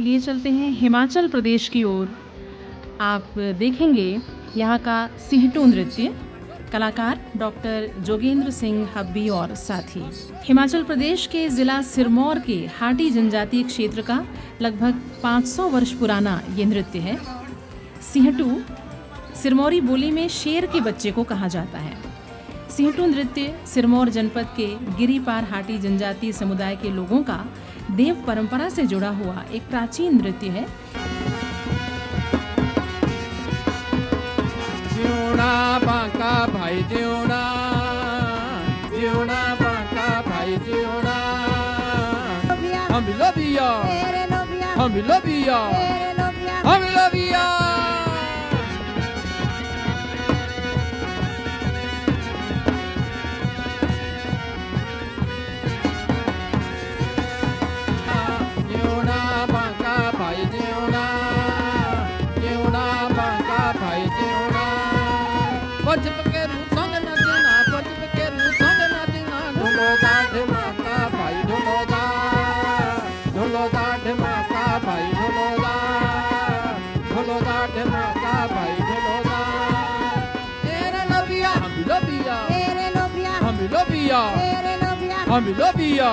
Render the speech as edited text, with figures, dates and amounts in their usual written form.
चलिए चलते हैं हिमाचल प्रदेश की ओर। आप देखेंगे यहाँ का सिहटू नृत्य, कलाकार डॉक्टर जोगेंद्र सिंह हब्बी और साथी। हिमाचल प्रदेश के ज़िला सिरमौर के हाटी जनजातीय क्षेत्र का लगभग 500 वर्ष पुराना ये नृत्य है। सिहटू सिरमौरी बोली में शेर के बच्चे को कहा जाता है। सिहटू नृत्य सिरमौर जनपद के गिरीपार हाटी जनजातीय समुदाय के लोगों का देव परंपरा से जुड़ा हुआ एक प्राचीन नृत्य है। जिउना बांका भाई जिउना, जिउना बांका भाई जिउना, हम लबिया, हम लबिया, हम लबिया। हम लबिया, हम लबिया।